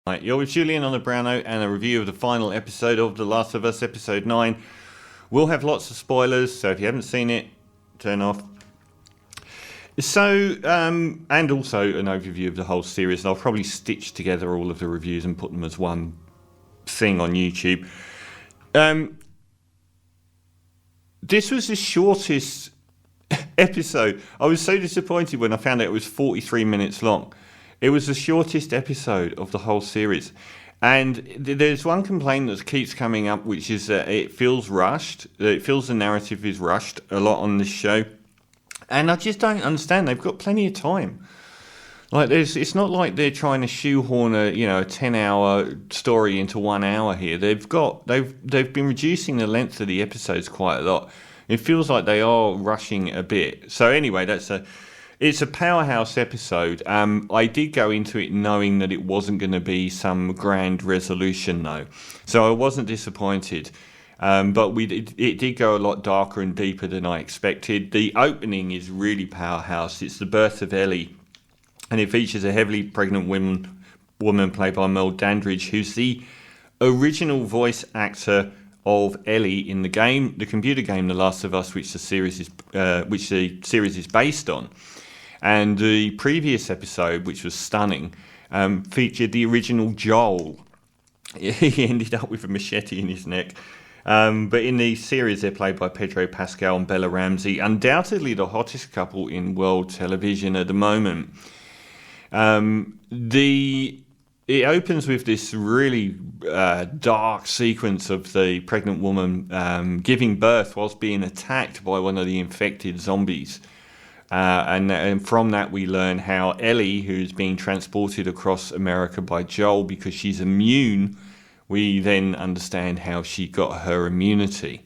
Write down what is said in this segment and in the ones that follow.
Right, you're with Julian on the Brown Note and a review of the final episode of The Last of Us, episode 9. We'll have lots of spoilers, so if you haven't seen it, turn off. So, and also an overview of the whole series, and I'll probably stitch together all of the reviews and put them as one thing on YouTube. This was the shortest episode. I was so disappointed when I found out it was 43 minutes long. It was the shortest episode of the whole series. And there's one complaint that keeps coming up, which is that it feels rushed. It feels the narrative is rushed a lot on this show. And I just don't understand. They've got plenty of time. Like, it's not like they're trying to shoehorn a 10-hour story into 1 hour here. They've been reducing the length of the episodes quite a lot. It feels like they are rushing a bit. So anyway, it's a powerhouse episode. I did go into it knowing that it wasn't going to be some grand resolution, though. So I wasn't disappointed. But it did go a lot darker and deeper than I expected. The opening is really powerhouse. It's the birth of Ellie. And it features a heavily pregnant woman played by Mel Dandridge, who's the original voice actor of Ellie in the game, the computer game The Last of Us, which the series is based on. And the previous episode, which was stunning, featured the original Joel. He ended up with a machete in his neck. But in the series, they're played by Pedro Pascal and Bella Ramsey, undoubtedly the hottest couple in world television at the moment. It opens with this really dark sequence of the pregnant woman giving birth whilst being attacked by one of the infected zombies. And from that we learn how Ellie, who's being transported across America by Joel because she's immune, we then understand how she got her immunity.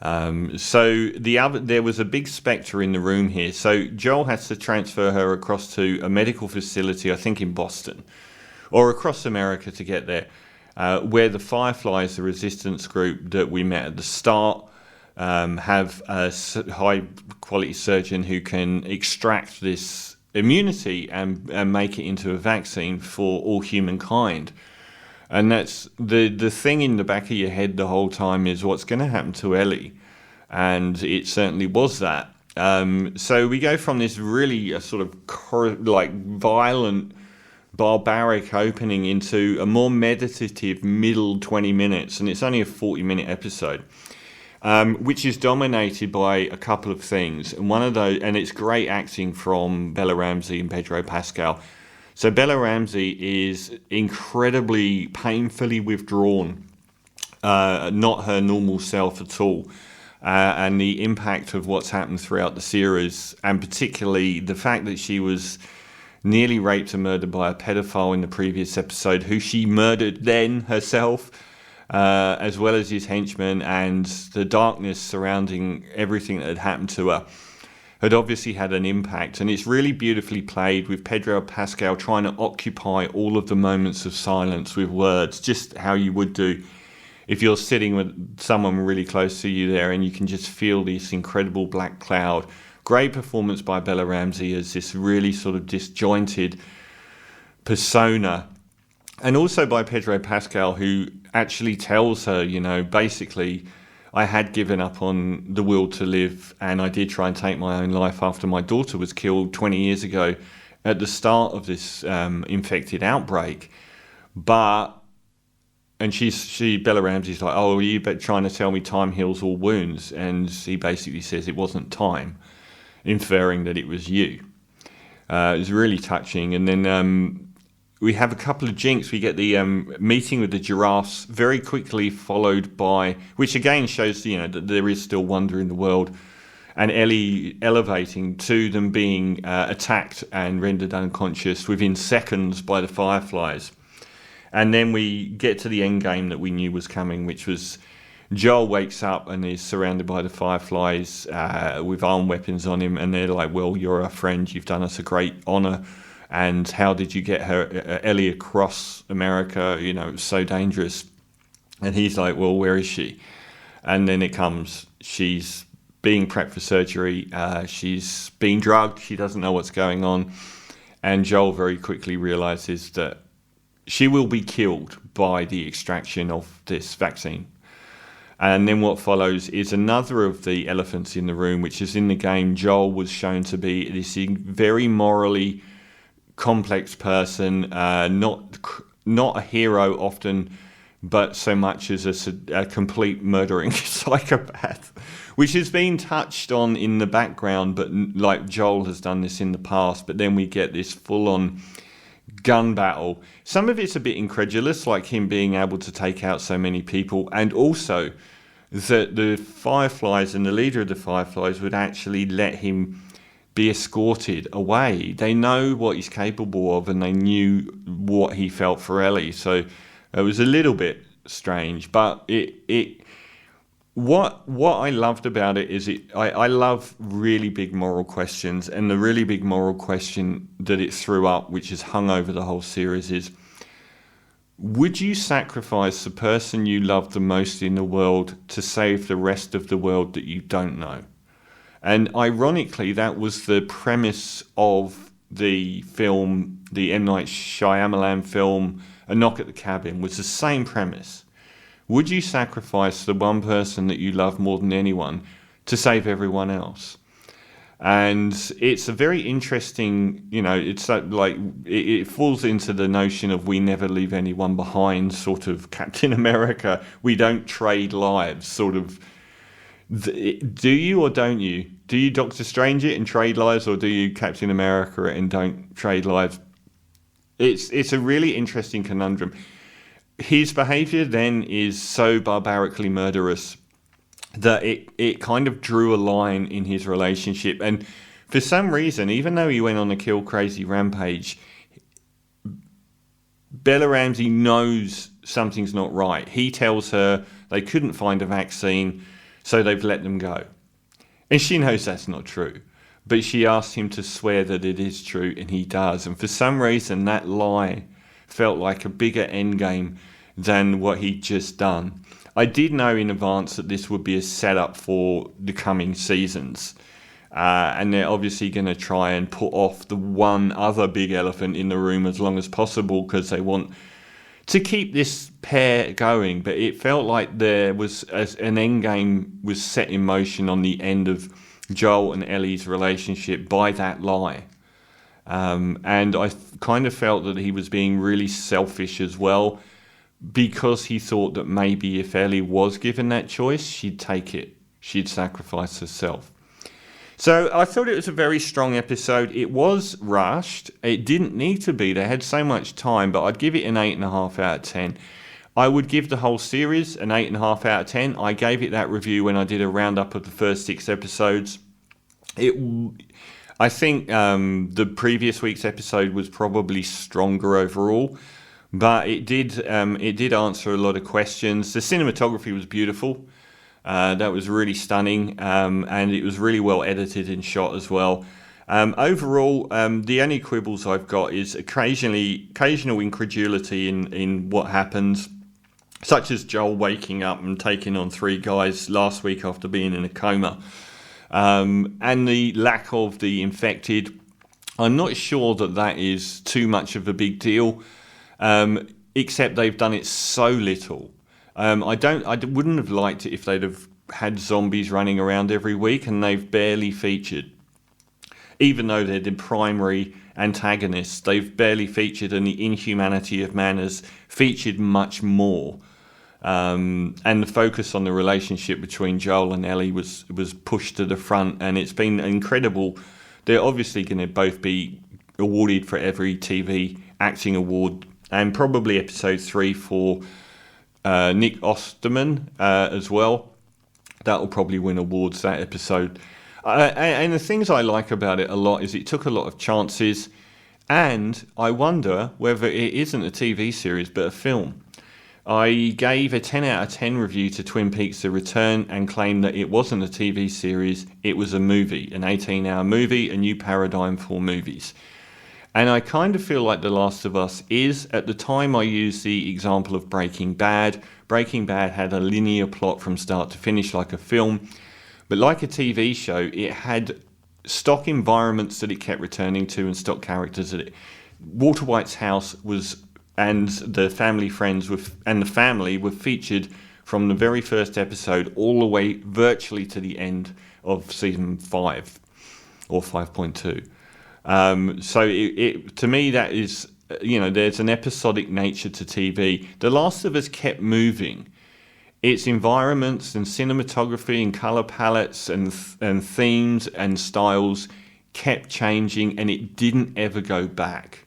There was a big spectre in the room here. So Joel has to transfer her across to a medical facility, I think in Boston, or across America to get there, where the Fireflies, the resistance group that we met at the start, have a high-quality surgeon who can extract this immunity and make it into a vaccine for all humankind. And that's the thing in the back of your head the whole time is what's going to happen to Ellie. And it certainly was that. So we go from this really sort of violent, barbaric opening into a more meditative middle 20 minutes. And it's only a 40-minute episode, which is dominated by a couple of things. And one of those, and it's great acting from Bella Ramsey and Pedro Pascal. So Bella Ramsey is incredibly painfully withdrawn, not her normal self at all. And the impact of what's happened throughout the series, and particularly the fact that she was nearly raped and murdered by a pedophile in the previous episode, who she murdered then herself, as well as his henchmen, and the darkness surrounding everything that had happened to her, had obviously had an impact. And it's really beautifully played with Pedro Pascal trying to occupy all of the moments of silence with words, just how you would do if you're sitting with someone really close to you there and you can just feel this incredible black cloud. Great performance by Bella Ramsey as this really sort of disjointed persona. And also by Pedro Pascal, who actually tells her, basically, I had given up on the will to live, and I did try and take my own life after my daughter was killed 20 years ago at the start of this infected outbreak. Bella Ramsey's like, oh, are you trying to tell me time heals all wounds? And he basically says it wasn't time, inferring that it was you. It was really touching. And then we have a couple of jinx. We get the meeting with the giraffes very quickly, followed by, which again shows that there is still wonder in the world, and Ellie elevating to them being attacked and rendered unconscious within seconds by the Fireflies. And then we get to the end game that we knew was coming, which was Joel wakes up and is surrounded by the Fireflies with armed weapons on him, and they're like, well, you're our friend, you've done us a great honour. And how did you get Ellie across America? It was so dangerous. And he's like, well, where is she? And then it comes, she's being prepped for surgery. She's being drugged. She doesn't know what's going on. And Joel very quickly realizes that she will be killed by the extraction of this vaccine. And then what follows is another of the elephants in the room, which is in the game. Joel was shown to be this very morally complex person, not a hero often, but so much as a complete murdering psychopath, which has been touched on in the background, but like Joel has done this in the past. But then we get this full-on gun battle. Some of it's a bit incredulous, like him being able to take out so many people, and also that the Fireflies and the leader of the Fireflies would actually let him be escorted away. They know what he's capable of, and they knew what he felt for Ellie. So it was a little bit strange, but what I loved about it is I love really big moral questions, and the really big moral question that it threw up, which has hung over the whole series, is: would you sacrifice the person you love the most in the world to save the rest of the world that you don't know? And ironically, that was the premise of the film, the M. Night Shyamalan film, A Knock at the Cabin, was the same premise. Would you sacrifice the one person that you love more than anyone to save everyone else? And it's a very interesting, it's like it falls into the notion of we never leave anyone behind, sort of Captain America. We don't trade lives, sort of. Do you or don't you? Do you Doctor Strange it and trade lives, or do you Captain America it and don't trade lives? It's a really interesting conundrum. His behaviour then is so barbarically murderous that it kind of drew a line in his relationship. And for some reason, even though he went on a kill crazy rampage, Bella Ramsey knows something's not right. He tells her they couldn't find a vaccine, so they've let them go. And she knows that's not true. But she asks him to swear that it is true, and he does. And for some reason, that lie felt like a bigger endgame than what he'd just done. I did know in advance that this would be a setup for the coming seasons. And they're obviously going to try and put off the one other big elephant in the room as long as possible, because they want to keep this pair going. But it felt like there was an end game was set in motion on the end of Joel and Ellie's relationship by that lie. And I kind of felt that he was being really selfish as well, because he thought that maybe if Ellie was given that choice, she'd take it. She'd sacrifice herself. So I thought it was a very strong episode. It was rushed. It didn't need to be. They had so much time, but I'd give it an 8.5 out of 10. I would give the whole series an 8.5 out of 10. I gave it that review when I did a roundup of the first 6 episodes. I think the previous week's episode was probably stronger overall, but it did answer a lot of questions. The cinematography was beautiful. That was really stunning, and it was really well edited and shot as well. Overall, the only quibbles I've got is occasional incredulity in what happens, such as Joel waking up and taking on 3 guys last week after being in a coma, and the lack of the infected. I'm not sure that is too much of a big deal. Except they've done it so little. I wouldn't have liked it if they'd have had zombies running around every week, and they've barely featured. Even though they're the primary antagonists, they've barely featured, and the inhumanity of man has featured much more. And the focus on the relationship between Joel and Ellie was pushed to the front, and it's been incredible. They're obviously going to both be awarded for every TV acting award, and probably episode 3 for Nick Osterman as well. That will probably win awards, that episode. And the things I like about it a lot is it took a lot of chances, and I wonder whether it isn't a TV series but a film. I gave a 10 out of 10 review to Twin Peaks: The Return and claimed that it wasn't a TV series, it was a movie, an 18-hour movie, a new paradigm for movies. And I kind of feel like The Last of Us is. At the time, I used the example of Breaking Bad. Breaking Bad had a linear plot from start to finish like a film. But like a TV show, it had stock environments that it kept returning to and stock characters that it... Walter White's house was and the family and the family were featured from the very first episode all the way virtually to the end of season 5 or 5.2. So to me, that is, there's an episodic nature to TV. The Last of Us kept moving. Its environments and cinematography and color palettes and themes and styles kept changing, and it didn't ever go back.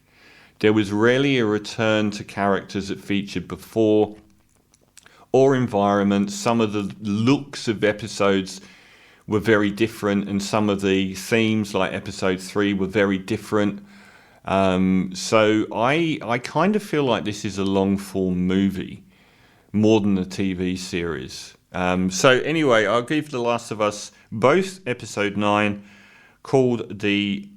There was rarely a return to characters that featured before or environments. Some of the looks of episodes were very different, and some of the themes, like episode 3, were very different. So I kind of feel like this is a long form movie more than a TV series. So anyway, I'll give The Last of Us both episode 9, called the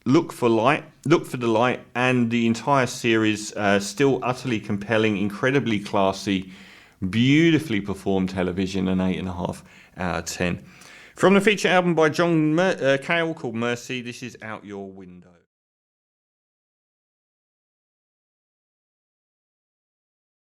Look for the Light, and the entire series, still utterly compelling, incredibly classy, beautifully performed television, an 8.5 out of 10. From the feature album by John Cale called Mercy, this is Out Your Window.